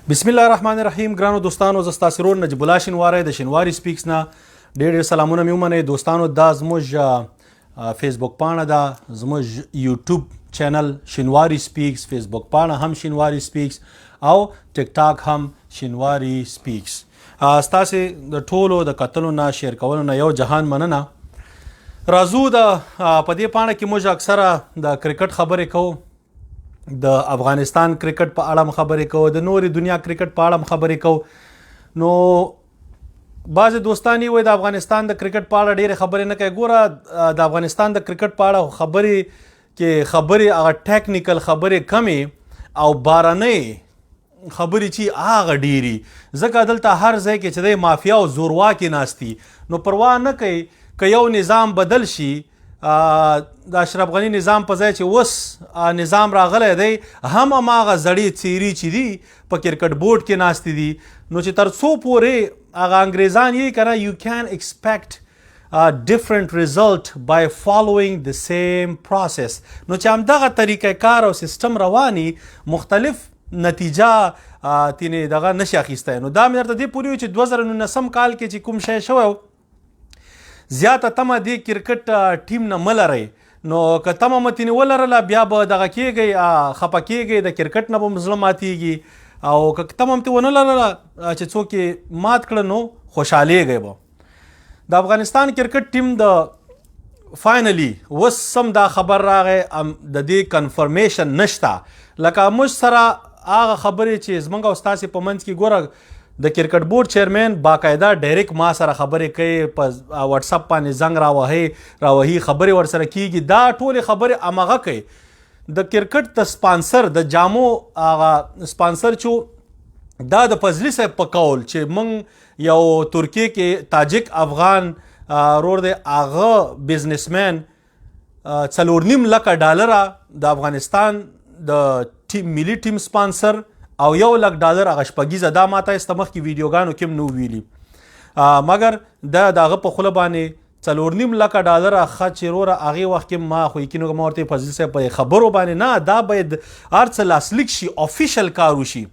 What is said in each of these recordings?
بسم الله الرحمن الرحیم. ګرانو دوستانو، زه ستاسو ورور نجیب الله شینواری د شینواری سپیکس نه ډېر سلامونه مې ومنئ. دوستانو، دا زموږ فیسبوک پاڼه ده، زموږ یوټیوب چینل شینواری سپیکس، فیسبوک پاڼه هم شینواری سپیکس او ټیک ټاک هم شینواری سپیکس. ستاسو د ټولو د کتلو نه، شیر کولو نه یو جهان مننه. راځو د په دې پاڼه کې موږ اکثره د کرکټ خبرې کوو، د افغانستان کرکټ په اړه خبرې کوو، د نورې دنیا کرکټ په اړه خبرې کوو. نو بعضې دوستان یې وایي د افغانستان د کرکټ په اړه ډېرې خبرې نه کوي. ګوره، د افغانستان د کرکټ په اړه خبرې هغه ټیکنیکل خبرې کمې او بارنۍ خبرې چې هغه ډېري، ځکه دلته هر ځای کې چې دی مافیا او زورواکې ناست دي، نو پروا نه کوي که یو نظام بدل شي. د اشرف غني نظام په ځای چې اوس نظام راغلی دی، هم هماغه زړې څیرې چې دي په کرکټ بورډ کې ناستې دي. نو چې تر څو پورې هغه انګریزان یې که نه، یو کین ایکسپیکټ different result by following the same process. نو چې همدغه طریقه کار او سیستم رواني، مختلف نتیجه تینې دغه نشي اخیستی. نو دا مې درته دې پورې وي چې 2019 کال کې چې کوم شی شوی، زیاته تمه دې کرکټ ټیم نه مه لرئ. نو که تمه مو تینې ولرله، بیا به دغه کېږئ، خفه کېږئ، د کرکټ نه به مو زړه ماتېږي. او که تمه هم ترې ونه لرله چې څوک یې مات کړه، نو خوشحالېږئ به. د افغانستان کرکټ ټیم د فاینلي اوس هم دا خبر راغی، د دې کنفرمیشن نشته. لکه موږ سره هغه خبرې چې زموږ او ستاسې په منځ کې، ګوره د کرکټ بورډ چیرمن باقاعده ډایرکټ ما سره خبرې کوي، په واتس اپ باندې زنګ راوهي خبرې ورسره کیږي. دا ټولې خبرې همغه کوي. د کرکټ د سپانسر، د جامو هغه سپانسر چې دا د فضلي صاحب په قول چې موږ یو ترکیې کې تاجک افغان رور دی، هغه بزنسمین $4.5 لک د افغانستان د ملي ټیم سپانسر او $1 لک هغه شپږیزه، دا ماته یې مخکې ویډیوګانو کې هم نو ویلي، مګر د هغه په خوله باندې $4.5 لک ښه چې وروره هغې وخت کې ما خو یقین ما ورته فضلي صاحب په خبرو باندې نه، دا باید هر څه لاسلیک شي، افیشل کار وشي.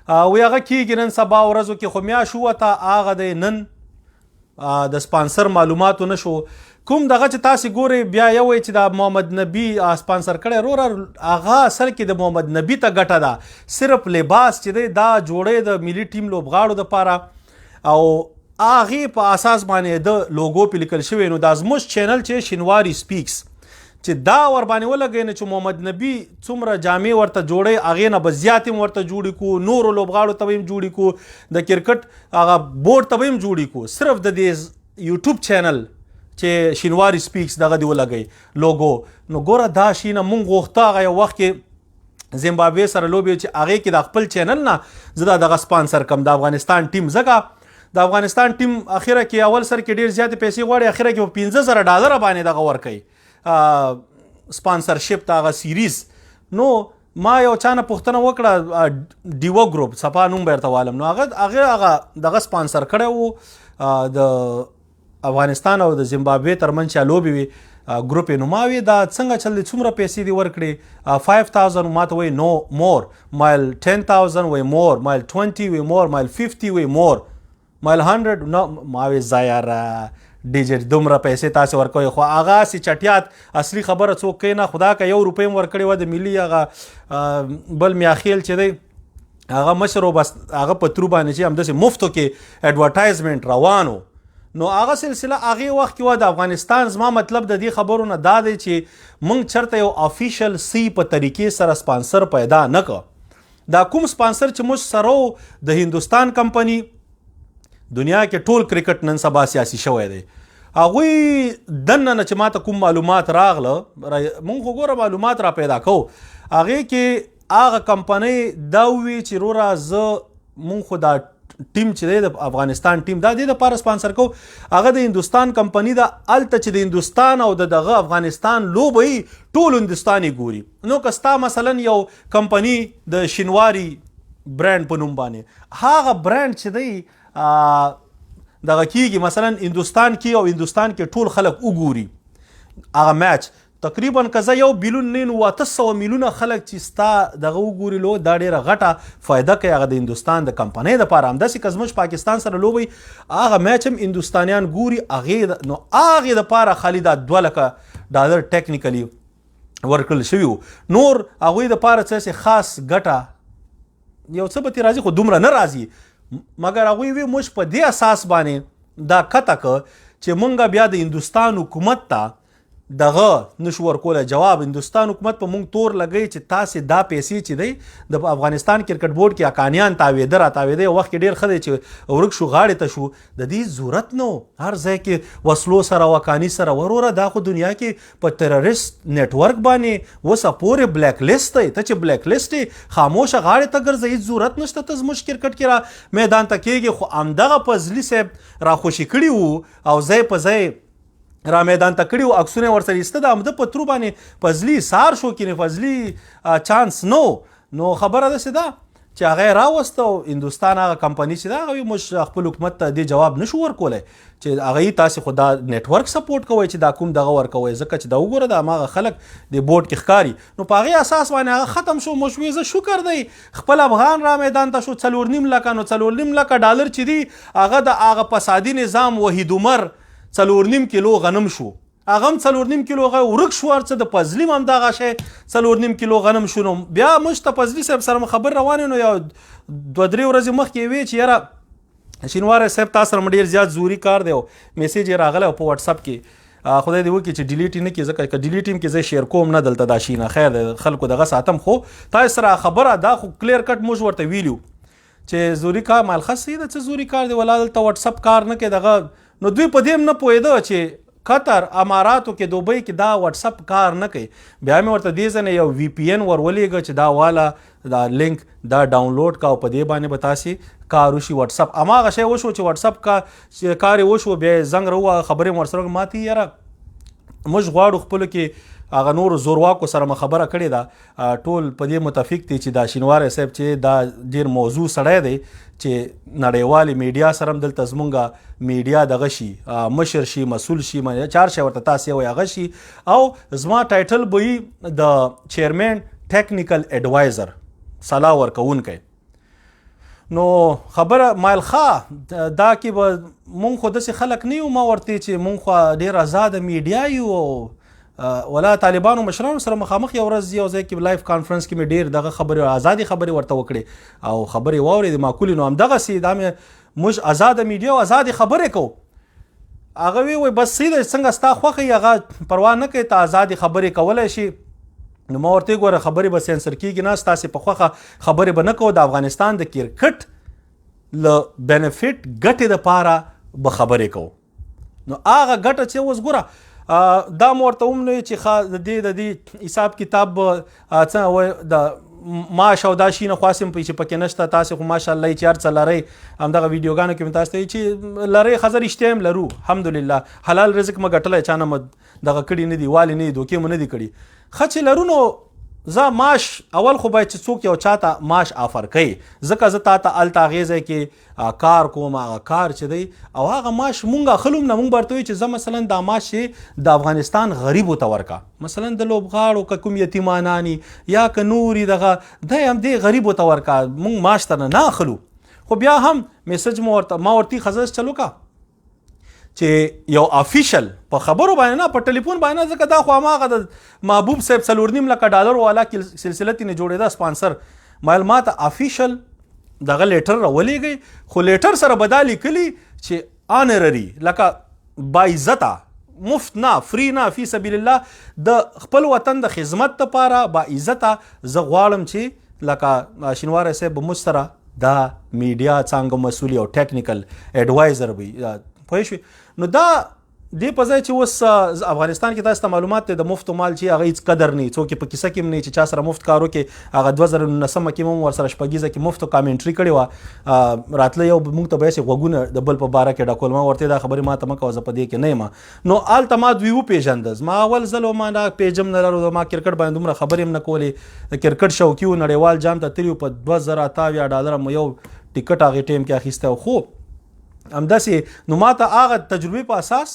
وی هغه کېږي نن سبا ورځو کې، خو میاشت ووته هغه دی نن د سپانسر معلوماتو نشو کوم دغه چې تاسې ګورئ. بیا یو وایي چې د محمد نبي سپانسر کړی، وروره هغه اصل کې د محمد نبي ته ګټه ده. صرف لباس چې دی دا جوړی د ملي ټیم لوبغاړو دپاره، او هغې په اساس باندې د لوګو پې لیکل شوی. نو دا زموږ چینل چې شینواری سپیکس چې دا ور باندې ولګوي، نه چې محمد نبي څومره جامې ورته جوړی، هغې نه به زیاتې هم ورته جوړې کړو، نورو لوبغاړو ته به هم جوړې کړو، د کرکټ هغه بورډ ته به هم جوړې کړو. صرف د دې یوټیوب چینل چې شینواری سپیکس دغه دی ولګوي لوګو. نو ګوره دا شي نه مونږ غوښته هغه یو وخت کې زیمبابوې سره لوبې چې هغې کې د خپل چینل نه زه دا دغه سپانسر کم د افغانستان ټیم، ځکه د افغانستان ټیم اخره کې اول سر کې ډېر زیاتې پیسې غواړي، اخره کې په $15,000 باندې دغه ورکوي سپانسرشپ ته هغه سیریز. نو ما یو چا نه پوښتنه وکړه، ډیوو ګروپ صفا نوم به ورته والم، نو هغه دغه سپانسر کړی و د افغانستان او د زیمبابوې ترمنځ چې لوبې وي ګروپ یې. نو ما وی دا څنګه چل دی، څومره پیسې دې ورکړې؟ 5,000 ما ته وایي نو مور، مایل 10,000 وایي مور، مایل 20 وایي مور، مایل 50 وایي مور، مایل 100 نو. ما وی ځایاره ډیجټ دومره پیسې تاسې ورکوئ، خو هغه سې چټیات اصلي خبره څوک کوي نه. خدا که $1 هم ورکړې وه د ملي هغه بل میاخیل چې دی هغه مشر و، بس هغه په ترو باندې چې همداسې مفتو کې اډورټایزمنټ روان و. نو هغه سلسله هغې وخت کې وه د افغانستان. زما مطلب د دې خبرو نه دا دی چې موږ چېرته یو افیشل سی په طریقې سره سپانسر پیدا نه کړه. دا کوم سپانسر چې موږ سره د هندوستان کمپنی دنیا کې ټول کرکټ نن سبا سیاسي شوی دی، هغوی دننه نه چې ماته کوم معلومات راغله، مونږ خو ګوره معلومات را پیدا کوو، هغې کې هغه کمپنۍ دا ووي چې وروره زه مونږ خو دا ټیم چې دی د افغانستان ټیم دا دې دپاره سپانسر کوو، هغه د هندوستان کمپنی ده. هلته چې د هندوستان او دغه افغانستان لوبه وي ټول هندوستان یې ګوري. نو که ستا مثلا یو کمپنی د شینواری برانډ په نوم باندې هغه برانډ چې دی دغه کېږي مثلا هندوستان کې، او هندوستان کې ټول خلک وګوري هغه میچ، تقریبا که زه 1 بلیون نه نو 800 میلیونه خلک چې ستا دغه وګوري لو دا ډېره غټه فایده کوي هغه د هندوستان د کمپنۍ دپاره. همداسې که زموږ پاکستان سره لوبوي هغه میچ هم هندوستانیان ګوري نو هغې دپاره خالي دا $2 ټیکنیکلی ورکړل شوي وو. نور هغوی دپاره څه خاص ګټه یو څه به ترې راځي خو دومره نه راځي مګر هغوی وی موږ په دې اساس باندې دا کته که چې مونږ بیا د هندوستان حکومت ته دغه نشو ورکولی جواب. هندوستان حکومت په مونږ تور لګوي چې تاسې دا پیسې چې دی د افغانستان کرکټ بورډ کې اکانیان تاویده را تاویده یو وخت کې ډېر ښه دی چې ورک شو غاړې ته شو د دې ضرورت نه و. هر ځای کې وسلو سره او اکاني سره وروره دا خو دنیا کې په تروریست نیټورک باندې اوسه پورې بلیک لیست دی. ته چې بلیک لیست یې خاموشه غاړې ته ګرځه هېڅ ضرورت نشته ته زموږ کرکټ کې را میدان ته کېږي. خو همدغه فضلي صاحب راخوشي کړي وو او ځای په ځای را میدان ته کړي وو عکسونه ورسره ایسته د همده په ترو باندې فضلي سار شو کې فضلي چانس نو خبره داسې ده چې هغه یې راوسته او هندوستان هغه کمپنۍ چې ده هغه موږ خپل حکومت ته دې جواب نشو ورکولی چې هغه تاسې خو دا نیټورک سپورټ کوئ چې دا کوم دغه ورکوئ ځکه چې دا وګوره د هماغه خلک د بورډ کې ښکاري. نو په هغې اساس باندې هغه ختم شو. موږ وی زه شکر دی خپل افغان را میدان ته شو 4.5 لکه نو 4.5 لکه ډالر چې دي هغه د هغه فسادي نظام وحید عمر 4.5 کیلو غنم شو هغه هم 4.5 کیلو ورک شو هر څه د فضلي هم دغه شی 4.5 کیلو غنم شو. نو بیا موږ ته فضلي صاحب سره خبر روانې نو یو 2-3 ورځې مخکې وی چې یاره شینواری صاحب تاسو سره ډېر زیات زوري کار دی او میسیج یې راغلی په واتساپ کې خدای دې وکړي چې ډیلیټ یې نه کړي ځکه که ډیلیټ یې کړي زه شیر کوم نه دلته دا شي نه خیر دی خلکو دغه ساتم. خو تاسو سره خبره دا خو کلیر کټ موږ ورته ویلو چې زوري کار مالخص دی څه زوري کار دی ولا دلته واتساپ کار نه کوي دغه. نو دوی په دې هم نه پوهېده چې قطر اماراتو کې دوبۍ کې دا واتساپ کار نه کوي. بیا مې ورته دې ځنې یو VPN ورولېږه چې دا والا دا لینک دا ډاونلوډ کا او په دې باندې به تاسې کار وشي واتساپ. هماغه شی وشو چې واتساپ کار یې وشو بیا یې زنګ راووهه خبرې مې ورسره ما ته یاره موږ غواړو خپلو کې هغه نورو زورواکو سره مې خبره کړې ده ټول په دې متفق دي چې دا شینواری صاحب چې دا ډېر موضوع سړی دی چې نړیوالې میډیا سره هم دلته زمونږ میډیا دغه شي مشر شي مسؤل شي چار شی ورته تاسې وایي هغه شي. او زما ټایټل به وي د چیرمین ټیکنیکل ایډوایزر صلاح ورکوونکی. نو خبره مایل ښه دا کې به مونږ خو داسې خلک نه یو ما ورته چې مونږ خو ډېر ازاده میډیا یو او ولا طالبانو مشرانو سره مخامخ یو ورځ یو ځای کې لایف کانفرنس کې مې ډېر دغه خبرې ازادي خبرې ورته وکړې او خبرې واورېدې معقولې. نو همدغسې دا مې موږ ازاده میډیا او ازادې خبرې کوو. هغه وی بس صحیح ده څنګه ستا خوښه یې هغه پروا نه کوي ته ازادې خبرې کولی شي. نو ما ورته ګوره خبرې به سینسر کېږي نه ستاسې په خوښه خبرې به نه کوو د افغانستان د کرکټ له بینفټ ګټې دپاره به خبرې کوو. نو هغه ګټه چې اوس ګوره دا مو ورته هم نه چې د دې حساب کتاب څه وایي د معاش او دا شي نه خواستم چې پکې نشته تاسې خو ماشاءالله چې هر څه لرئ همدغه ویډیوګانو کې مې تاسو ته چې لرئ ښه زه رښتیا هم لرو الحمدلله حلال رزق مې ګټلی چا نه مې دغه کړي نه دي والې نه دي دوکې مې نه دي کړي. ښه چې لرو نو زه معاش اول خو باید چې څوک یو چاته معاش آفر کوي ځکه زه تا ته هلته هغې ځای کې کار کوم هغه کار چې دی او هغه معاش مونږ اخلو نه مونږ به ورته وایو چې زه مثلا دا معاش چې د افغانستان غریبو ته ورکړه مثلا د لوبغاړو که کوم یتیمانان یا که نوري دغه دی هم دې غریبو ته ورکړه مونږ معاش ته نه اخلو. خو بیا هم میسج ما ورته ښه چلو کا چې یو افیشل په خبرو باندې نه په ټلیفون باندې ځکه دا خو هماغه د محبوب صاحب 4.5 لکه ډالر والا سلسله تینې جوړېده سپانسر مایل ما ته افیشل دغه لیټر راولېږئ خو لیټر سره به دا لیکلي چې آنرري لکه باعزته مفت نه فری نه فی سبیل الله د خپل وطن د خدمت دپاره باعزته زه غواړم چې لکه شینواری صاحب به موږ سره دا میډیا څانګه مسؤل او ټیکنیکل ایډوایزر وي پوه شوې. نو دا دې په ځای چې اوس افغانستان کې تاسو ته معلومات دی د مفتو مال چې هغه هېڅ قدر نه څوک یې په کیسه کې هم نه چې چا سره مفت کار وکړي هغه 2019 کې هم ورسره شپږیزه کې مفتو کامنټري کړې وه راتله یو موږ ته به یې غوږونه د بل په باره کې ډکول ما ورته دا خبرې ما ته مه کوه زه په دې کې نه یم. نو هلته ما دوی وپېژنده زما اول ځل ما دا پیج هم نه لرو ما کرکټ باندې دومره خبرې هم نه کولې د کرکټ شوقي و نړیوال جام ته تلي په $2000 مو یو ټیکټ هغې ټایم کې اخیستی خو همداسې نو ما ته هغه تجربې په اساس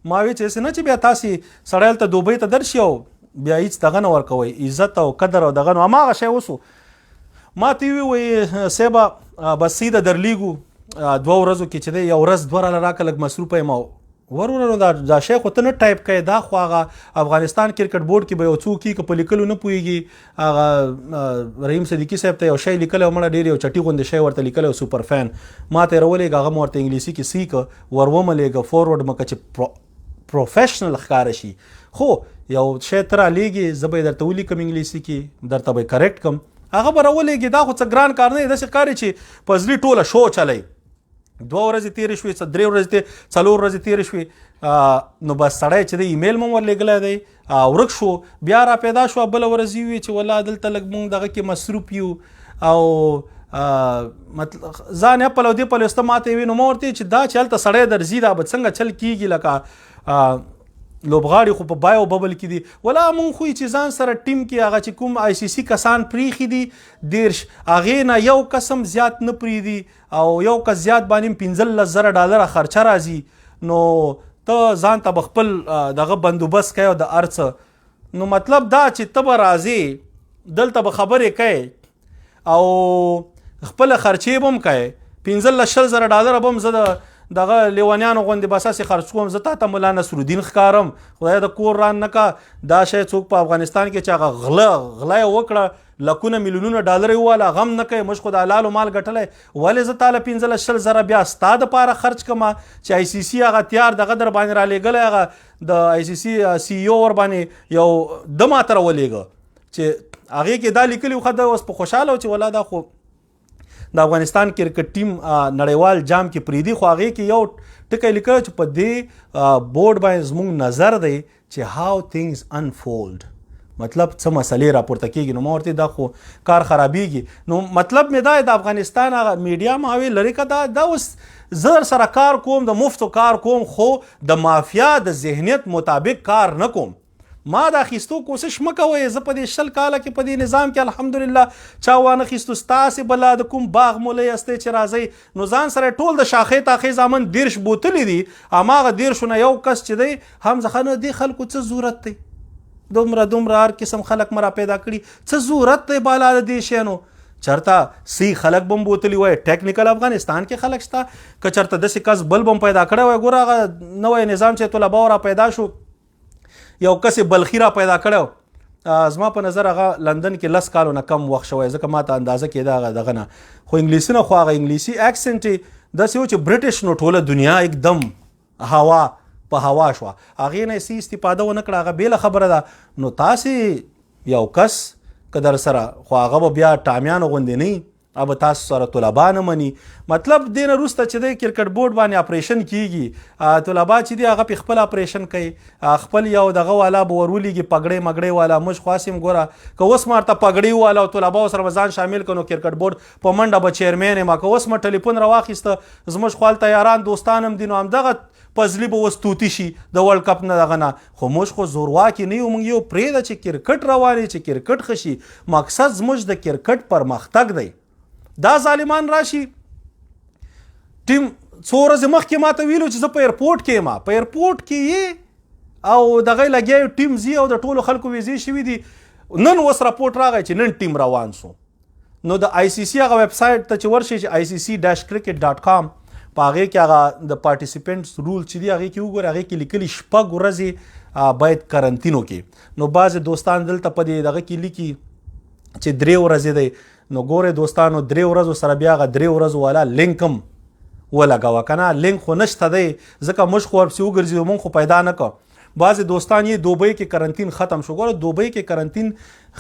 ما وی چې نه چې بیا تاسې سړی هلته دوبۍ ته درشي او بیا هیڅ دغه نه ورکوئ عزت او قدر او دغه نو هماغه شی وسو. ما ته یې ووایي صیبه بس سیده درلیږو 2 ورځو کې چې دی یو ورځ 2 راله راکړه لږ مصروفه یم او ورونه دا شی خو ته نه ټایپ کوې دا خو هغه افغانستان کرکټ بورډ کې به یو څوک که په لیکلو نه پوهېږي هغه رحیم صدیقي صاحب ته یو شی لیکلی او مړه ډېر یو چټي غوندې شی ورته لیکلی او سوپر فین ما ته یې راولېږه هغه مو ورته انګلیسي کې سیکه ور وملېږه فورورډ مکه چې پروفیشنل ښکاره شي. خو یو شی ته رالیږي زه به یې درته ولیکم انګلیسي کې درته به یې کریکټ کړم هغه به راولېږي دا خو څه ګران کار نه دی داسې ښکاري چې په زړي ټوله شو چلی 2 ورځې تېرې شوې 3 ورځې 4 ورځې تېرې شوې نو بس سړی چې دی ایمیل مو ورلېږلی دی ورک شو بیا را پیدا شوه بله ورځ یې وي چې والله دلته لږ مونږ دغه کې مصروف یو او مطلب ځان یې پلو دې پلو سته ماته یې وي نو ما ورته چې دا چې هلته سړی درځي دا به څنګه چل کېږي لکه لوبغاړي خو په بایو ببل کې دي ولا مونږ خو چې ځان سره ټیم کې هغه چې کوم آی سی سی کسان پریښي دي 10 هغې نه یو قسم زیات نه پرېږدي او یو کس زیات باندې $15,000 خرچه راځي نو ته ځان ته به خپل دغه بندوبست کوې او د هر څه نو مطلب دا چې ته به راځې دلته به خبرې کوې او خپله خرچې به هم کوې $15,000 به هم زه دغه لیوانیانو غوندې بس هسې خرڅ کوم زه تا ته ملا نصرالدین ښکارم خدای د کور ران نه کا دا شی څوک په افغانستان کې چې هغه غلا یې وکړه لکونه میلیونونه ډالر یې وواله غم نه کوي موږ خو د حلالو مال ګټلی ولې زه تاله 15,000 بیا ستا دپاره خرچ کړمه چې آی سی سی هغه تیار دغه در باندې رالیږلی هغه د آی سی سی سی ای او ور باندې یو ده ماته راولېږه چې هغې کې دا لیکلي خو ده اوس په خوشحاله و چې والله دا خو د افغانستان کرکټ ټیم نړیوال جام کې پریدي خو هغې کې یو ټکی لیکلی چې په دې بورډ باندې زموږ نظر دی چې هاو تھینګز انفولډ مطلب څه مسلې راپورته کېږي نو ما ورته دا خو کار خرابېږي نو مطلب مې دا د افغانستان هغه میډیا ماوې لرې که دا اوس زه سره کار کوم د مفتو کار کوم خو د مافیا د ذهنیت مطابق کار نه کوم ما دا خیستو کوشش مکوئ زه په دې 20 کاله کې په دې نظام کې الحمدلله چا وانه خیستو ستاسې بلا د کوم باغ مولی استئ چې راځئ نو ځان سره ټول د شاخې تاخې زامن 10 بوتلې دي هماغه 10 نه یو کس چې دی هم ځخه نه دې خلکو څه ضرورت دی دومره هر قسم خلک مه را پیدا کړي څه ضرورت دی بالا د دې شیانو چرته سی خلک بم بوتلی وای ټیکنیکل افغانستان کې خلک شته که چرته داسې کس بل بم پیدا کړی وای ګوره هغه نوی نظام چې طلباو را پیدا شو یو کس بلخی را پیدا کړو زما په نظر هغه لندن کې 10 کالو نه کم وخت شوی ځکه ما ته اندازه کېده هغه دغه نه خو انګلیسي نه خو هغه انګلیسي اکسنټ یې داسې و چې برټش نو ټوله دنیا एकदम هوا په هوا شوه هغې نه یې استفاده ونه کړه هغه بېله خبره ده نو تاسې یو کس که در سره خو هغه به بیا ټامیانو غوندې نه अब تاسو سره طلبا نه مني مطلب دې نه وروسته چې دی کرکټ بورډ باندې اپریشن کېږي طلبا چې دي هغه پې خپل اپریشن کوي خپل یو دغه والا به ور ولېږي پګړۍ مګړۍ والا موږ خو هسې هم ګوره که اوس ما ورته پګړۍ والا او طلباو سره به ځان شامل کړو نو کرکټ بورډ په منډه به چیرمین یم که اوس ما ټلیفون راواخیسته زموږ خو هلته یاران دوستان هم دي نو همدغه پزلی به اوس توتي شي د ورلډ کپ نه دغه نه خو موږ خو زورواکي نه یو موږ یو پرېږده چې کرکټ روان چې کرکټ ښه شي مقصد زموږ د کرکټ پرمختګ دی دا ظالمان راشي ټیم څو ورځې مخکې ما ته ویلو چې زه په ایرپورټ کې یم په ایرپورټ کې یې او دغه لګیا ټیم ځي او د ټولو خلکو ویزې شوي دي نن اوس راپورټ راغی چې نن ټیم روان سو نو د آی سی سی هغه ویب سایټ ته چې ورشي چې ICC-cricket.com په هغې کې هغه د پارټیسپینټس رول چې دي هغې کې وګورئ هغې کې لیکلي 6 ورځې باید کرنتینو کې نو بعضې دوستان دلته په دې دغه کې لیکي چې 3 ورځې دی نو ګورئ دوستانو 3 ورځو سره بیا هغه 3 ورځو والا لینک هم ولګوه که نه لینک خو نشته دی ځکه موږ خو ورپسې وګرځېدو موږ خو پیدا نه کړو بعضې دوستان یې دوبۍ کې کرنتین ختم شو ګوره دوبۍ کې کرنتین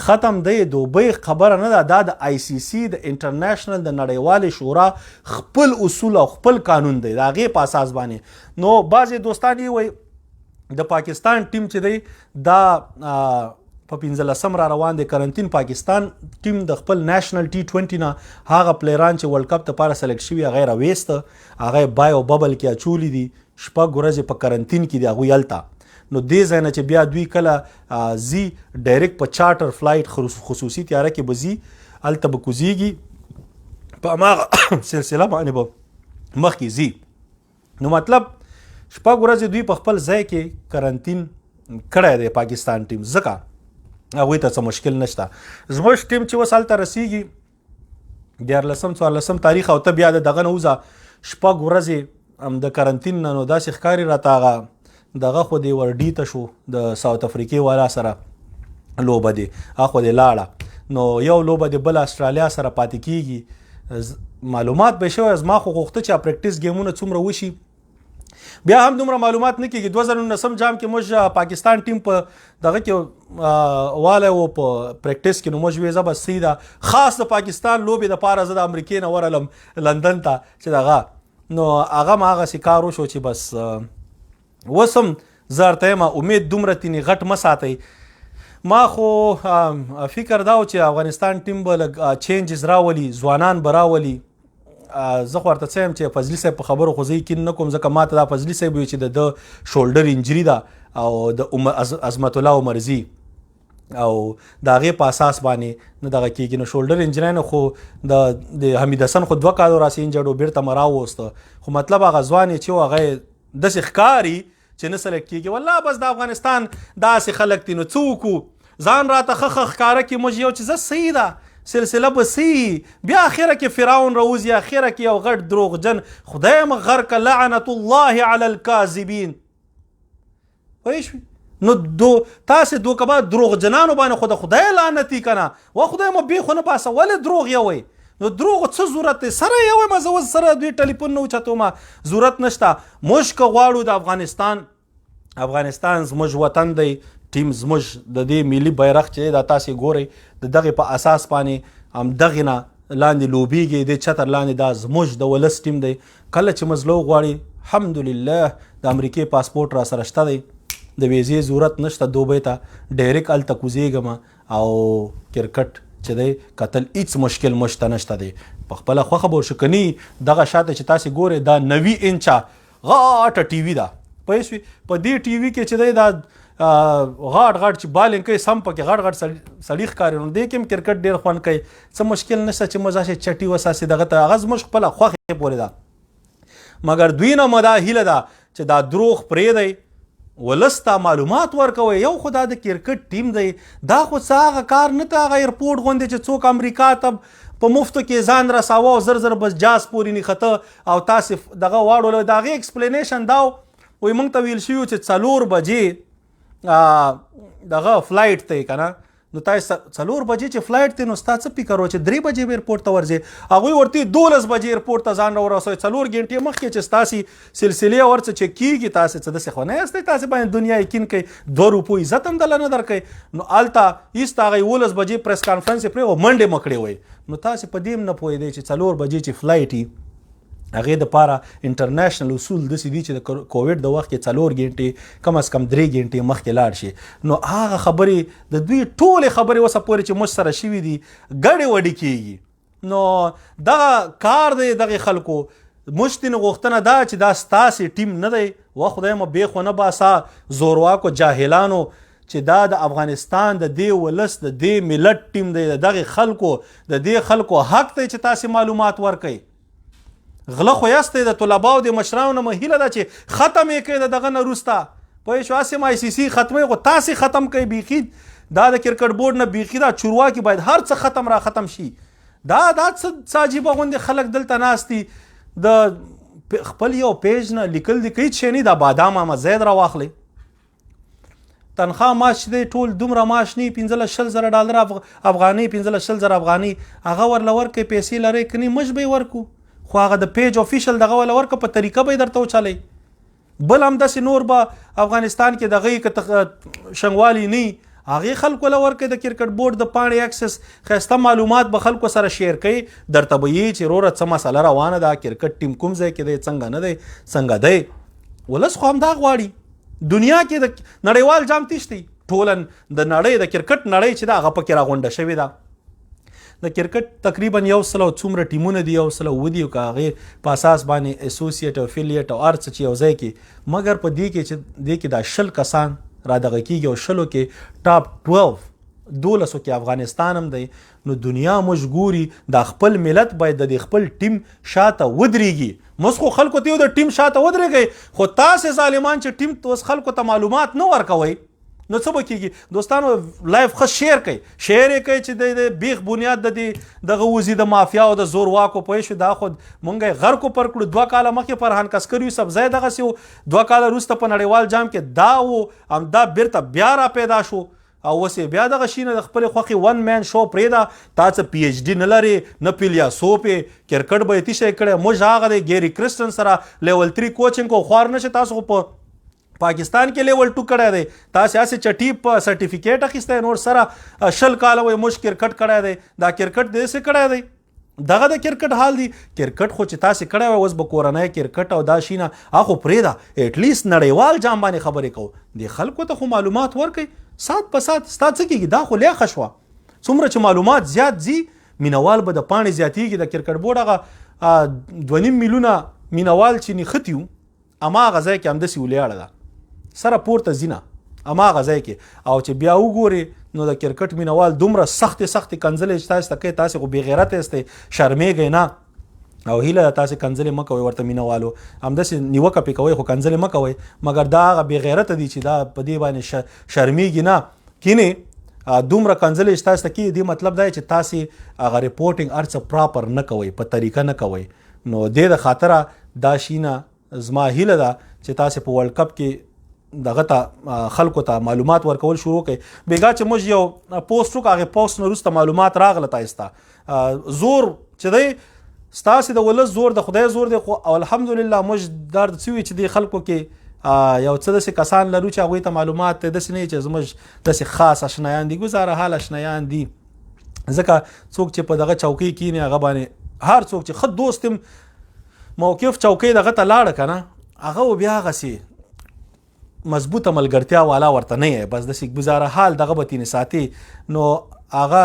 ختم دی دوبۍ خبره نه ده دا د آی سی سی د انټرنیشنل د نړیوالې شورا خپل اصول او خپل قانون دی د هغې په اساس باندې نو بعضې دوستان یې وایي د پاکستان ټیم چې دی دا په 15 را روان دی کرنتین پاکستان ټیم د خپل نېشنل T20 نه هغه پلیران چې ورلډ کپ دپاره سلیکټ شوي هغه یې راویسته هغه یې بای او ببل کې اچولي دي 6 ورځې په کرنتین کې دي هغوی هلته نو دې ځای نه چې بیا دوی کله ځي ډایرکټ په چارټر فلایټ خصوصي تیاره کې به ځي هلته به کوزیږي په هماغه سلسله باندې به مخکې ځي نو مطلب شپږ ورځې دوی په خپل ځای کې کرنتین کړی دی پاکستان ټیم، ځکه هغوی ته څه مشکل نشته. زموږ ټیم چې اوس هلته رسیږي 14 تاریخ او ته بیا د دغه نه وځه 6 ورځې د کرنتین نه، نو داسې ښکاري راته هغه دغه خو دې ورډي ته شو د ساوت افریقې والا سره لوبه دی، هغه خو دې لاړه، نو یو لوبه د بل استرالیا سره پاتې کیږي. معلومات به شوی، زما خو غوښته چې پریکټیس گیمونه څومره وشي، بیا هم دومره معلومات نه کیږي. 2019 جام کې موږ پاکستان ټیم په دغه کې والی و په پریکټیس کې، نو موږ ویزه بس صحیح ده، خاص د پاکستان لوبې دپاره زه د امریکې نه ورغلم لندن ته چې دغه، نو هغه م هغسې کار وشو چې بس اوس هم زه درته یم امید دومره تینې غټ مه ساتئ. ما خو فکر دا و چې افغانستان ټیم به لږ چینجز راولي، ځوانان به راولي. زه خو ورته څه یم چې فضلي صاحب په خبرو خو زه یقین نه کوم، ځکه ما ته دا فضلي صاحب وایي چې د شولډر انجري ده او د عظمت الله عمرزي او د هغې په اساس باندې نه دغه کېږي. نو شولډر انجري نه خو د حمید حسن خو 2 کالو راسې انجرډ و، بېرته مې راووسته، خو مطلب هغه ځوان یې چې و هغه یې داسې ښکاري چې نه سلیکټ کېږي. والله بس د افغانستان داسې خلک دي، نو څه وکړو، ځان راته ښه ښکاره کړي موږ یو چې زه صحیح ده سلسله به صحیح، بیا اخره کې فرعون راوځي، اخره کې یو غټ دروغجن، خدای م غرق لعنت الله علی الکاذبین. پوه شوې؟ نو تاسې دوکبا دروغجنانو باندې خو د خدای لعنتي که نه، و خدای م بې خو نه باسه، ولې دروغ یوئ؟ نو دروغ څه ضرورت دی؟ سره یوئ ما زه اوس سره دوی ټلیفون نه اوچتومه، ضرورت نشته. موږ که غواړو د افغانستان زموږ وطن دی، ټیم زموږ د دې ملي بیرغ چې دا تاسې ګورئ د دغې په اساس باندې همدغې نه لاندې لوبیږي، د چتر لاندې دا زموږ د ولس ټیم دی. کله چې مزلو غواړي الحمدلله د امریکې پاسپورټ را سره شته دی، د ویزې ضرورت نشته، دوبۍ ته ډایرکټ هلته کوزیږم او کرکټ چې دی کتل هیڅ مشکل موږ ته نشته دی، په خپله خوښه به وشو. کني دغه شاته چې تاسې ګورئ دا 90 انچه غاټه ټي وي ده، پوه شوې؟ په دې ټي وي کې چې دی دا غاټ چې بالینګ کوي سم پکې غټ سړي ښکاري، نو دې کې هم کرکټ ډېر خوند کوي، څه مشکل نشته چې موږ داسې چټي وساسې دغه ته، هغه زموږ خپله خوښې پورې ده. مګر دوی نه مو دا هیله ده چې دا دروغ پرېږدئ، ولس ته معلومات ورکوئ. یو خو دا د کرکټ ټیم دی، دا خو څه هغه کار نه ته هغه ایرپورټ غوندې چې څوک امریکا ته په مفتو کې ځان رساوه او زر بس جاز پورې نښته او تاسې دغه واړولو. د هغې ایکسپلینیشن دا وایي موږ ته ویل شوي چې 4 بجې دغه فلایټ دی که نه، نو تاسې 4 بجې چې فلایټ دی نو ستا څه فکر و چې 3 بجې به ایرپورټ ته ورځې؟ هغوی ورته 12 بجې ایرپورټ ته ځان راورسوئ، 4 ګنټې مخکې چې ستاسې سلسلې ورڅه چک کېږي، تاسې څه داسې خو نه یاستئ تاسې باندې دنیا یقین کوي 2 روپو عزت هم دله نه درکوي. نو هلته ایسته هغه 11 بجې پریس کانفرنس یې پرېږده منډې مکړې وی، نو تاسې په دې هم نه پوهېدئ چې 4 بجې چې فلایټ وي هغې دپاره انټرنیشنل اصول داسې دي چې د کووډ د وخت کې 4 ګنټې کم از کم 3 ګنټې مخکې لاړ شي. نو هغه خبرې د دوی ټولې خبرې اوسه پورې چې موږ سره شوي دي ګډې وډې کېږي. نو دغه کار دی دغې خلکو، موږ ترې غوښتنه ده چې دا ستاسې ټیم نه دی، و خدای مو بې خو نه باسه زورواکو جاهلانو چې دا د افغانستان د دې ولس د دې ملت ټیم دی، د دغې خلکو د دې خلکو حق دی چې تاسې معلومات ورکئ. غله خو یاستئ، د طلباو د مشرانو نه مو هیله ده چې ختم یې کړئ د دغه نه وروسته، پوه شو؟ هسې ICC ختموي خو تاسې ختم کړئ. بیخي دا د کرکټ بورډ نه بیخي دا چورواکي باید هر څه ختم را ختم شي. دا څه عجیبه غوندې خلک دلته ناست دي، د خپل یو پیج نه لیکل دي که هېڅ شی نه، دا بادام احمد زید را واخلئ، تنخوا معاش دی ټول دومره معاش نه 15-20 ډالر افغانۍ 15-20 افغانۍ، هغه ورله ورکړئ، پیسې لرئ که نه موږ به یې ورکو، خو هغه د پیج افیشل دغه ولا ورکه په طریقه به درته وچلئ. بل هم داسې نور به افغانستان کې دغه که شنګوالي نه هغې خلکو له ورکړئ، د کرکټ بورډ د پاڼې اکسس ښایسته معلومات به خلکو سره شیر کوي، درته به یې چې وروره څه مسله روانه ده، کرکټ ټیم کوم ځای کې دی، څنګه نه دی، څنګه دی. ولس خو همدا غواړي. دنیا کې د نړیوال جام تیشتي، ټوله د نړۍ د کرکټ نړۍ چې ده هغه پکې راغونډه شوې ده. د کرکټ تقریبا 100 څومره ټیمونه دي، 100 دي که هغې په اساس باندې اسوسیټ او افیلیټ او هر څه چې یو ځای کې، مګر په دې کې دا 20 کسان را دغه کېږي او 20 کې ټاپ 12 کې افغانستان هم دی. نو دنیا موږ ګوري دا خپل ملت باید د خپل ټیم شاته ودرېږي، موږ خو خلکو ته یو د ټیم شاته ودرېږئ خو تاسې ظالمان چې ټیم اوس خلکو ته معلومات نه ورکوئ نو څه به کېږي دوستانو لایف ښه شیر کوي شیر یې کوي چې د بیخ بنیاد د دې دغه وزي د مافیا او د زورواکو پوه شو دا خو مونږ یې غرقو پر کړو 2 کاله مخکې فرحان کسکر یوسف زی دغسې و 2 کاله وروسته په نړیوال جام کې دا و همدا بیرته بیا را پیدا شو او اوس یې بیا دغه شي نه د خپلې خوښې 1 مین شو پرېږده تا څه پی ایچ ډي نه لرې نه پیلیاسوف یې کرکټ به یې تیشی کړی موږ هغه دی ګیری کرسټن سره لیول 3 کوچنګ کو خوار نه شي تاسو خو په پاکستان کې لیول 2 کړی دی تاسې هسې چټي په سرټیفیکیټ اخیستی نور سره 20 کاله وایي موږ کرکټ کړی دی دا کرکټ داسې کړی دی دغه د کرکټ حال دی کرکټ خو چې تاسې کړی وای اوس به کورنۍ کرکټ او دا شي نه هغه خو پرېږده ایټلیسټ نړیوال جام باندې خبرې کوو دې خلکو ته خو معلومات ورکوي سات په سات ستا څه کېږي دا خو لیخه شوه څومره چې معلومات زیات ځي مینوال به د پاڼې زیاتېږي د کرکټ بورډ هغه 2.5 میلیونه مینوال چې نښتي وو هماغه ځای کې همداسې ولیاړه ده سره پورته ځي نه هماغه ځای کې او چې بیا وګورې نو د کرکټ مینوال دومره سختې کنځلې چې تاسې ته کوي تاسې خو بېغیرته یاستئ شرمېږئ نه او هیله ده تاسې کنځلې مه کوئ ورته مینوالو همداسې نیوکه پې کوئ خو کنځلې مه کوئ مګر دا هغه بېغیرته دي چې دا په دې باندې شرمېږي نه کینې دومره کنځلې چې تاسې ته کېږي دې مطلب دا چې تاسې هغه ریپورټینګ هر څه پراپر نه کوئ په طریقه نه کوئ نو دې د خاطره دا شي نه زما هیله ده چې تاسې په ورلډ کپ کې دغه ته خلکو ته معلومات ورکول شروع کړئ بېګا چې موږ یو پوسټ وکړو هغې پوسټ نه وروسته معلومات راغله تاسې زور چې دی ستاسې د ولس زور د خدای زور دی خو الحمدلله موږ دا څه وي چې دې خلکو کې یو څه داسې کسان لرو چې هغوی ته معلومات داسې نه وي چې زموږ داسې خاص اشنایان دي ګزاره حال اشنایان دي ځکه څوک چې په دغه چوکۍ کښېني هغه باندې هر څوک چې ښه دوست موقف چوکۍ دغه ته لاړه که نه هغه بیا هغسې مضبوطه ملګرتیا والا ورته نه یې بس داسې ګزاره حال دغه به تینې ساتي نو هغه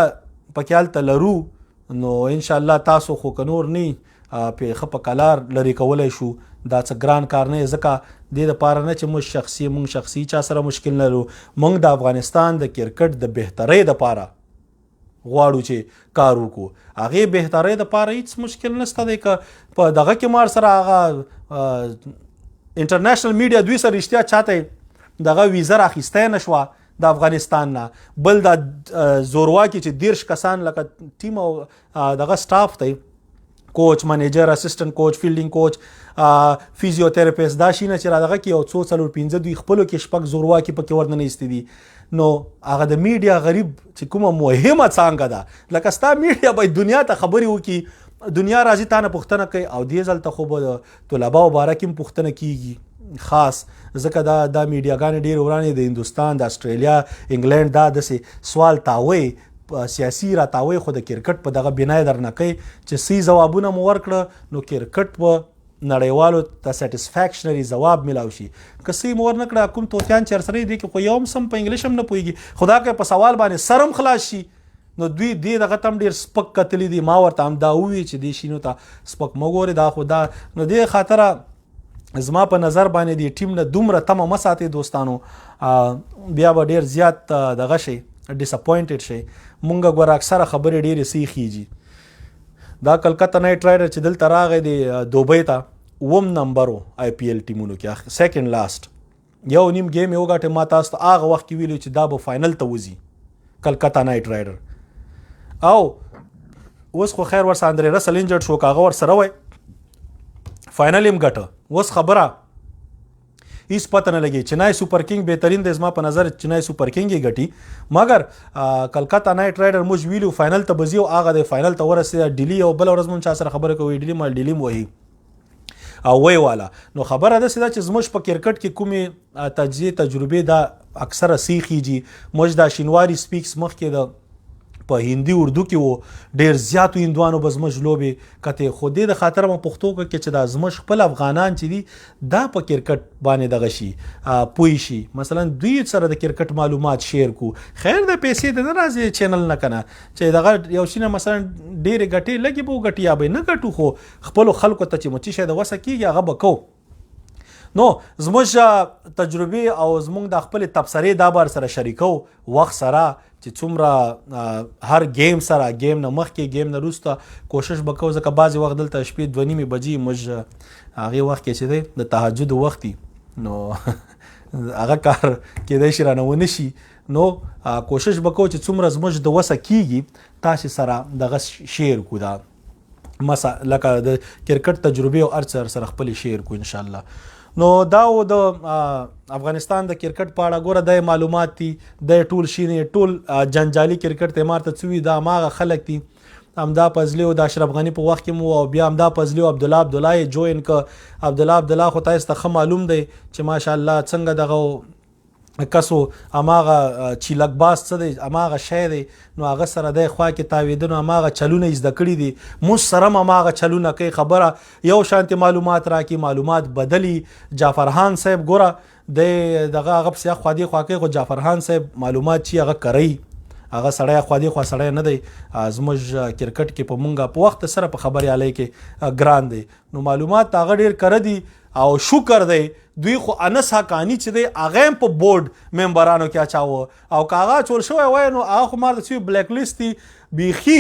پکې هلته لرو نو انشاءالله تاسو خو که نور نه پې ښه په کلار لرې کولی شو دا څه ګران کار نه ځکه دې دپاره نه چې موږ شخصي چا سره مشکل نه لرو موږ د افغانستان د کرکټ د بهترۍ دپاره غواړو چې کار وکړو هغې بهترۍ دپاره هیڅ مشکل نشته دی که په دغه کې مار سره هغه انټرنیشنل میډیا دوی سره رښتیا چاته دغه ویزه راخیستی نه شوه د افغانستان نه بل دا زورواکي چې 30 کسان لکه ټیم او دغه سټاف دی کوچ منیجر اسسټنټ کوچ فیلډینګ کوچ فیزیوتراپیست دا شي نه چې را دغه کې یو څو 4-5 دوی خپلو کې شپږ زورواکي پکې ورننه ایستي دي نو هغه د میډیا غریب چې کومه مهمه څانګه ده لکه ستا میډیا باید دنیا ته خبرې وکړي دنیا راځي تا نه پوښتنه کوي او دې ځل ته خو به د طلباو باره کې هم پوښتنه کېږي خاص ځکه دا میډیاګانې ډېرې ورانې د هندوستان د اسټرالیا انګلینډ دا داسې سوال تاوی سیاسي راتاوی خو د کرکټ په دغه بنا یې درنه کوي چې صحیح ځوابونه مو ورکړه نو کرکټ په نړیوالو ته سیټسفیکشنري ځواب میلاو شي که صحیح مو ورنه کړه کوم توتیان چې ورسره دي کې خو یو هم سم په انګلیش هم نه پوهېږي خو دا که په سوال باندې سر هم خلاص شي نو دوی دې دغه ته هم ډېر سپک کتلي دي ما ورته هم دا ووي چې دې شینو ته سپک مه ګورې دا خو دا نو دې خاطره زما په نظر باندې دې ټیم نه دومره تمه مه ساتئ دوستانو بیا به ډېر زیات دغه شئ ډساپوینټډ شئ مونږ ګوره اکثره خبرې ډېرې صحیح خیږي دا کلکته نایټ رایډر چې دلته راغی دی دوبۍ ته 9 نمبر و آی پی ایل ټیمونو کې سیکنډ لاست 1.5 گیم یې وګاټې ما تاسو ته هغه وخت کې ویلو چې دا به فاینل ته وځي کلکته نایټ رایډر او اوس خو خیر ورسره اندرې رسل انجرډ شو که هغه ورسره وی فاینل یې هم ګټه اوس خبره هیڅ پته نه لګي چنای سوپر کینګ بهترین دی زما په نظر چنای سوپر کینګ یې ګټي مګر کلکته نایټ رایډر موږ ویلو فاینل ته به ځي او هغه د فاینل ته ورسېده ډیلي او بله ورځ مونږ چا سره خبره کوي ډیلي وهي او وی والا نو خبره داسې ده چې زموږ په کرکټ کې کومې تجزیې تجربې دا اکثره سیخیږي موږ دا شینواري سپیکس مخکې د په هندي اردو کې وو ډېر زیاتو هندوانو به زموږ لوبې کتې خو دې د خاطره مو پښتو کې چې دا زموږ خپل افغانان چې دي دا په کرکټ باندې دغه شي پوه شي مثلا دوی سره د کرکټ معلومات شیر کو خیر د پیسې د نه راځي چینل نه کنه چې دغه یو شي نه مثلا ډېرې ګټې لګي به وګټي یا به نه ګټو خو خپلو خلکو ته چې مو څه شی د وسه کېږي هغه به کوو نو زموږ تجربې او زموږ د خپل تبصرې دا بار سره شریکو وخت سره چې څومره هر گیم سره گیم نه مخکې گیم نه وروسته کوشش به کوو ځکه بعضې وخت دلته شپې 2:30 بجې موږ هغې وخت کې چې دی د تهجد وخت نو هغه کار کېدای شي رانه ونه شي نو کوشش به کوو چې څومره زموږ د وسه کېږي تاسې سره دغه شیر کو دا لکه د کرکټ تجربې او هر څه سره خپلې شیر کو انشاءالله. نو دا و د افغانستان د کرکټ په اړه ګوره د معلومات دي د ټول شینې ټول جنجالي کرکټ ته مارته څوي دا هماغه خلک دي همدا پزلی او د اشرف غنی په وخت کې مو او بیا همدا پزلی او عبدالله جوین که عبدالله خو تاسو ته ښه معلوم دی چې ماشاءالله څنګه دغه کسو هماغه چیلک باز څه دی هماغه شی دی نو هغه سره دی خوا کې تاویده نو هماغه چلونه یې زده کړي دي موږ سره هم هماغه چلونه کوي خبره یو شانتې معلومات راکړي معلومات بدلی جعفرخان صاحب ګوره د دغه هغه پسې خوا دې خوا کوي خو جعفرخان صاحب معلومات چې هغه کوي هغه سړی خوا دې خوا سړی نه دی زموږ کرکټ کې په مونږه په وخت سره په خبريالۍ کې ګران دی نو معلومات هغه ډېر کړه دي او شکر دی دوی خو انس حقانی چې دی هغه په بورډ ممبرانو کې اچاوه او کاغه چول شوی وای نو هغه خو مار د څه بلیک لیست دی بیخي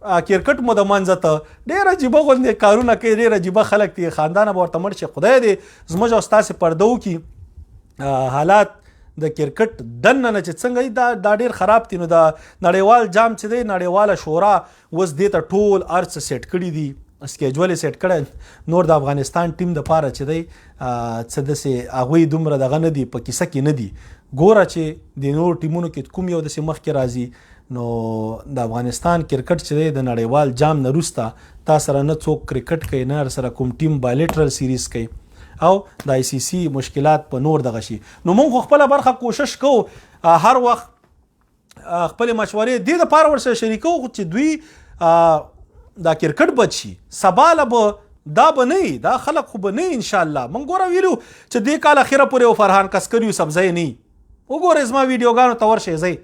کرکټ مو د منځ ته ډېر عجیبه غوندې کارونه کوي ډېر عجیبه خلک دي خاندان به ورته مړ شي خدای دې زموږ او ستاسې پردو کې حالات د کرکټ دننه نه چې څنګه دا ډېر خراب دي نو د نړیوال جام چې دی نړیواله شورا اوس دې ته ټول ارڅ سیټ کړي دي سکیجول یې سیټ کړی نور د افغانستان ټیم د پاره چې دی څه داسې هغوی دومره دغه نه دي په کیسه کې نه دي ګوره چې د نور ټیمونو کې کوم یو داسې مخکې راځي نو د افغانستان کرکټ چې دی د نړیوال جام نه وروسته تا سره نه څوک کرکټ کوي نه سره کوم ټیم بایلیټرل سیریز کوي او د آی سی سی مشکلات په نور دغه شي نو موږ خو خپله برخه کوشش کوو هر وخت خپلې مشورې دې دپاره ورسره شریکوو چې دوی دا کرکټ بچ شي سباله به دا به نه دا خلک خو به نه انشاءالله موږ ګوره ویلو چې دې کال اخره پورې و فرحان کسکر یوسفزی نه وګوره زما ویډیوګانو ته ورشئ ځئ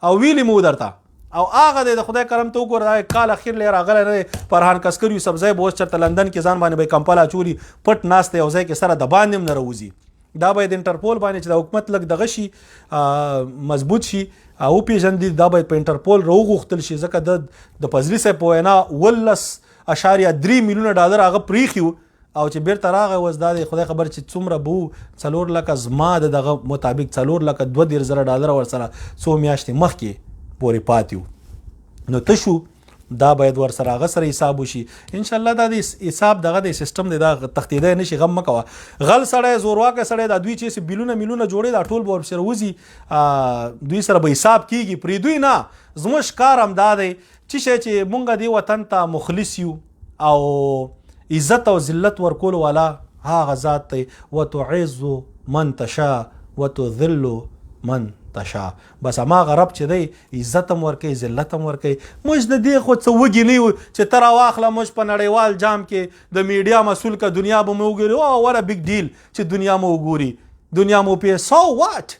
او ویلې مو درته او هغه د خدای کرم ته وګوره کال اخیر لی راغلی نه فرحان کسکر یوسفزی به اوس چېرته لندن کې ځان باندې به کمپل اچولي پټ ناست یو ځای کې سره د باندې هم نه راوځي دا باید انټرپول باندې چې د حکومت لږ دغه شي مضبوط شي او پیژندي دا باید په انټرپول راوغوښتل شي ځکه د فضلي صاحب په وینا 18.3 میلیونه ډالر هغه پریښي او چې بیرته راغی اوس دا د خدای خبر چې څومره به 4 لکه زما د دغه مطابق 4 لکه 2.5 ډالر ورسره څو میاشتې مخکې پورې پاتې نو ته شو دا باید ورسره هغه سره حساب وشي انشاءالله دا د حساب دغه د سیستم دی دا تختیدی نه شي غم مه کوه غل سړی زورواکی سړی دا دوی چې بیلونه میلونه جوړي دا ټول به ورسره وځي دوی سره به حساب کیږي پرې دوی نه زموږ کار هم دا دی چې شی چې مونږ دې وطن ته مخلص یو او عزت او ذلت ورکول والا هغه ذات دی وتعز من تشاء وتذل من تشا بس هماغه رب چې دی عزت هم ورکوي ذلت هم ورکوي موږ د دې خو څه وږي نه یو چې ته راواخله موږ په نړیوال جام کې د میډیا مسؤل که دنیا به مو وګوري او وره بګ ډیل چې دنیا مو وګوري دنیا مو پې سو واټ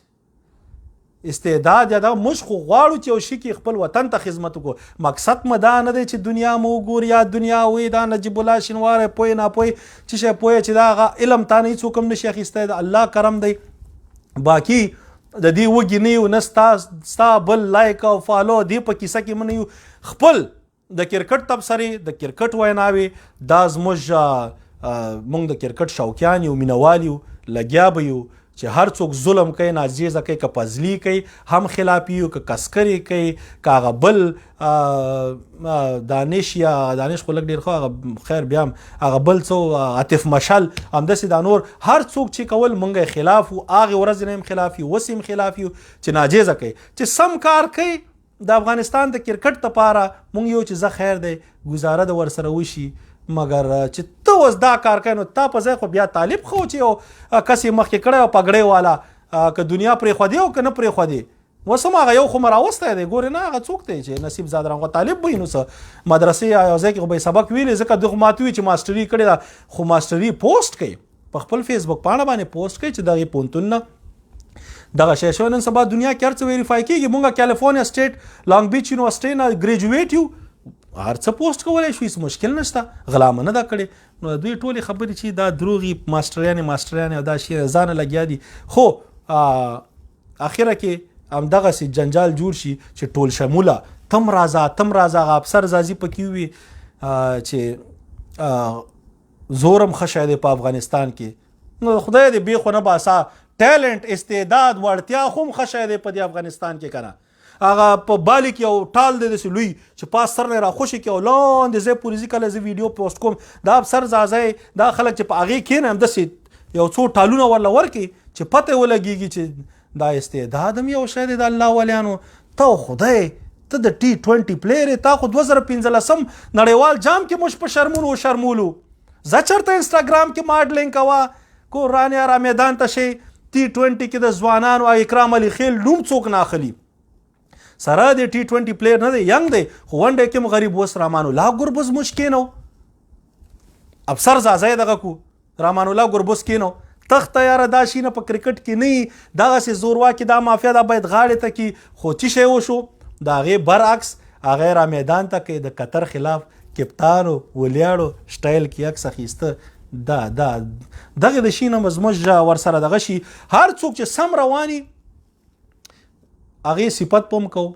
استعداد یا دا موږ خو غواړو چې یو شي کې خپل وطن ته خدمت وکړو مقصد مو دا نه دی چې دنیا مو وګوري یا دنیا وي دا نجیب الله شینواری پوی ناپوی چې شی پوی چې دا هغه علم تا نه هېڅوک هم نشي اخیستی د الله کرم دی باقي د دې وږي نه یو نه ستا بل لایک او فالو دې په کیسه کې من یو خپل د کرکټ تبصرې د کرکټ ویناوې دا زموږ د کرکټ شوقیان یو مینوال یو لګیا به یو چې هر څوک ظلم کوي ناجیزه کوي که پزلی کوي هم خلافي یو که کسکري کوي که هغه بل دانش یا دانش خو لږ ډېر خو هغه خیر بیا هم هغه بل څه عاطف مشل همداسې دا نور هر څوک چې کول مونږ یې خلاف وو هغې ورځې نه هم خلاف یو اوس هم خلاف یو چې ناجیزه کوي چې سم کار کوي د افغانستان د کرکټ دپاره مونږ یو چې زه خیر دی ګزاره د ورسره وشي مګر چې ته اوس دا کار کوي نو تا په ځای خو بیا طالب خو چې یو کس یې مخکې کړی او پګړۍ والا که دنیا پرېښودې او که نه پرېښودې اوس هم هغه یو خو راوستی دی ګورې نه هغه څوک دی چې نصیب زاد رنګ طالب به وي نو څه مدرسې یا یو ځای کې خو به یې سبق ویلی ځکه دوی خو ماته وي چې ماسټري کړې ده خو ماسټري پوسټ کوي په خپل فیسبوک پاڼه باندې پوسټ کوي چې دغې پوهنتون نه دغه شی شوی نن سبا دنیا کې هر څه ویریفای کېږي مونږ کیلیفورنیا سټیټ لانګ بیچ یونیورسټۍ نه ګریجویټ یو هر څه پوسټ کولی شو هېڅ مشکل نشته غلامه نه ده کړې نو دوی ټولې خبرې چې دا دروغي ماسټریانې او دا شی ځانه لګیا دي خو اخره کې همدغسې جنجال جوړ شي چې ټول شموله تم راځه هغه افسر ځاځي پکې وي چې زورم ښه شی دی په افغانستان کې نو خدای دې بیخو نه باسا ټیلنټ استعداد وړتیا خو هم ښه شی دی په دې افغانستان کې که نه هغه په بالي کې یو ټال دی داسې لوی چې پاس سر نه راخوشي کې او لاندې ځای پورې ځي کله زه ویډیو پوسټ کوم دا افسر ځاځی دا خلک چې په هغې کښېنه همداسې یو څو ټالونه ورله ورکړي چې پته یې ولګېږي چې دا استعداد هم یو شی دی د الله ولیانو ته خدای ته د T20 پلیر تا خو 2015 نړیوال جام کې موږ په شرمولو زه چېرته انسټاګرام کې ماډلینګ کوه کو رانیا را میدان ته شي T20 کې د ځوانانو او اکرام علي خیل نوم څوک نه اخلي سره د T20 پلیر نه دی ینګ دی خو ون ډے کې هم غریب اوس رامان الله ګربز موږ کېنو افسر ځاځی دغه کو رامان الله ګربز کېنو تخته یاره دا شي نه په کرکټ کې نه دغسې زورواکي دا مافیا دا باید غاړې ته کي خو څه شی وشو د هغې برعکس هغې را میدان ته کوي د قطر خلاف کپتانو ولیاړو سټایل کې عکس اخیسته دغه د شي نه زموږ ورسره دغه شي هر څوک چې سم رواني هغې صفت په هم کوو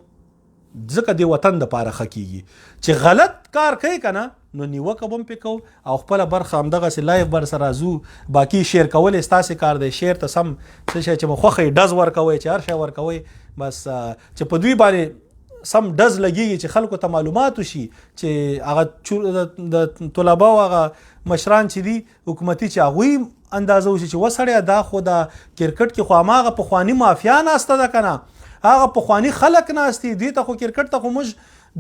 ځکه د وطن دپاره ښه کېږي چې غلط کار کوي که نه نو نیوکه به هم پرې کوو او خپله برخه همدغسې لایف ورسره ځو باقي شیر کول یې ستاسې کار دی شیر ته سم څه شی چې مو خوښوي ډز ورکوئ چې هر شی ورکوئ بس چې په دوی باندې سم ډز لګیږي چې خلکو ته معلومات وشي چې هغه د طلباو هغه مشران چې دي حکومتي چې هغوی اندازه وشي چې وسړی دا خو د کرکټ کې خو هماغه پخواني مافیا ناسته ده که نه هغه پخواني خلک ناست دي دوی ته خو کرکټ ته خو موږ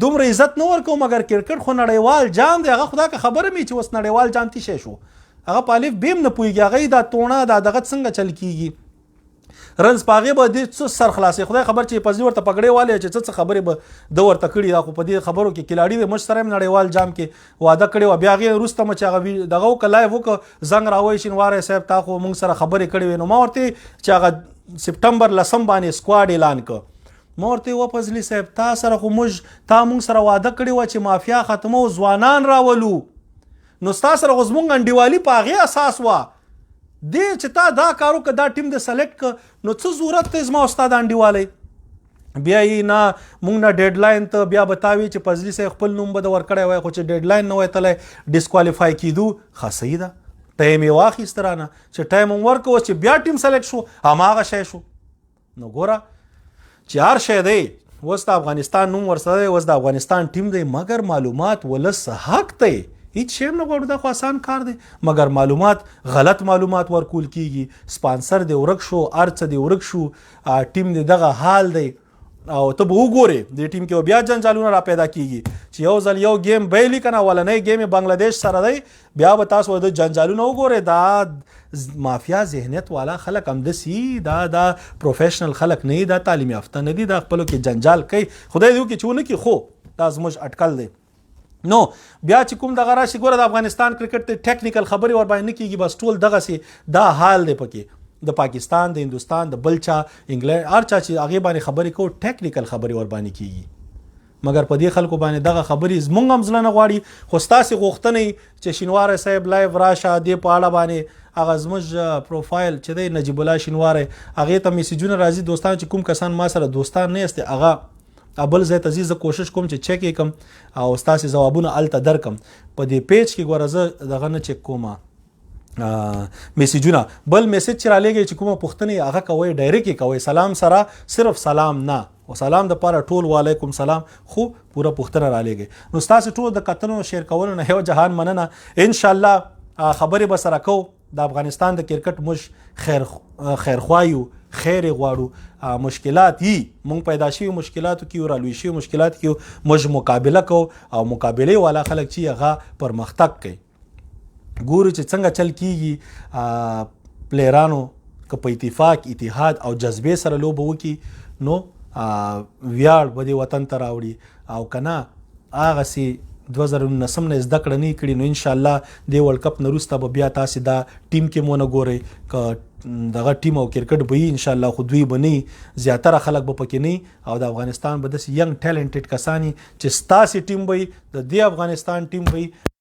دومره عزت نه ورکوو مګر کرکټ خو نړیوال جام دی هغه خو دا که خبره مې چې اوس نړیوال جام تی شی شو هغه په الف بیم نه پوهېږي هغه دا توڼه دا دغه څنګه چل کېږي رنز په هغې به دې څه سر خلاصې خدای خبر چې پزلي ورته پګړې والی چې څه خبرې به ده ورته کړي دا خو په دې خبرو کې کلاړي دی موږ سره هم نړیوال جام کې واده کړی وه بیا هغې وروسته مو چې هغه دغه وکړه لایف وکړه زنګ راوایي شینواری صاحب تا خو موږ سره خبرې کړې وې نو ما ورته چې هغه سپټمبر 10 باندې سکواډ اعلان کړ ما ورته و فضلي صاحب تا سره خو تا موږ سره واده کړی وه چې مافیا ختمو ځوانان راولو نو ستا سره خو زموږ انډیوالي په هغې اساس وه دی چې تا دا کار وکړه دا ټیم د سلیکټ کړه نو څه ضرورت دی زما او ستا د انډیوالۍ بیا یې نه موږ نه ډیډلاین ته بیا به تا وي چې فضلي صاحب خپل نوم به د ورکړی وای خو چې ډیډلاین نه وای تلی ډسکوالیفای کېدو ښه صحیح ده ټایم یې واخیست رانه چې ټایم هم ورکړه اوس چې بیا ټیم سلیکټ شو هماغه شی شو نو ګوره چې هر شی دی اوس د افغانستان نوم ورسره دی اوس د افغانستان ټیم دی مګر معلومات ولس حق دی هیڅ شی هم نه غواړو دا خو آسان کار دی مګر معلومات غلط معلومات ورکول کیږي سپانسر دی ورک شو هر څه دی ورک شو ټیم دی دغه حال دی او ته به وګورې دې ټیم کې بیا جنجالونه را پیدا کیږي چې یو ځل یو گیم بیلی که نه ولنی گیم بنګلادیش سره دی بیا به تاسو د جنجالونه وګورئ دا مافیا ذهنیت والا خلک همداسي دا پروفیشنل خلک نه دي دا تعلیم یافته نه دي دا خپلو کې جنجال کوي خدای دې وکړي چې ونه کړي خو دا زموږ اټکل دی نو بیا چې کوم دغه راشي ګوره د افغانستان کرکټ ته ټیکنیکل خبرې ور باندې نه کېږي بس ټول دغسې دا حال دی پکې د پاکستان د هندوستان د بل چا انګلینډ هر چا چې هغې باندې خبرې کوو ټیکنیکل خبرې ور باندې کېږي مګر په دې خلکو باندې دغه خبرې زموږ هم زړه نه غواړي خو ستاسې غوښتنې چې شینواری صاحب لایف راشه دې په اړه باندې هغه زموږ پروفایل چې دی نجیب الله شینواری هغې ته میسیجونه راځي دوستان چې کوم کسان ما سره دوستان نه یاستې هغه بل ځای ته ځي زه کوشش کوم چې چک یې کړم او ستاسې ځوابونه هلته درکړم په دې پیج کې ګوره زه دغه نه چک کومه میسیجونه بل میسیج چې رالیږئ چې کومه پوښتنې هغه کوئ ډایرکټ یې کوئ سلام سره صرف سلام نه او سلام دپاره ټول وعلیکم سلام خو پوره پوښتنه رالیږئ نو ستاسې ټول د کتنو شیر کولو نه یو جهان مننه انشاءالله خبرې به سره کوو د افغانستان د کرکټ موږ خیرخوایو خیر غواړو مشکلات یي مونږ پیدا شوي مشکلاتو کې رالوي شوي مشکلات کې موږ مقابله کوو او مقابلې والا خلک چې هغه پرمختګ کوي ګورو چې څنګه چل کېږي پلیرانو که په اتحاد او جذبې سره لوبه وکړي نو ویاړ به دې وطن ته راوړي او که نه هغسې 2019 نه زده کړه نه کړي نو انشاءالله د ورلډ کپ نه وروسته به بیا تاسې دا ټیم کې مو نه ګورئ که دغه ټیم او کرکټ به وي انشاءالله خو دوی به نه زیاتره خلک به پکې نه او د افغانستان به داسې ینګ ټیلنټډ کسان چې ستاسې ټیم به د دې افغانستان ټیم به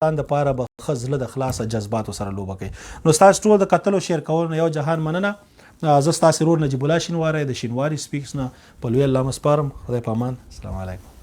افغانستان دپاره به ښه زړه د خلاصه جذباتو سره لوبه کوي نو ستاسو ټول د کتلو شیر کولو نه یو جهان مننه زه ستاسې ورور نجیب الله شینواری د شینواري سپیکس نه په لوی الله مسپارم. خدای په امان. السلام علیکم.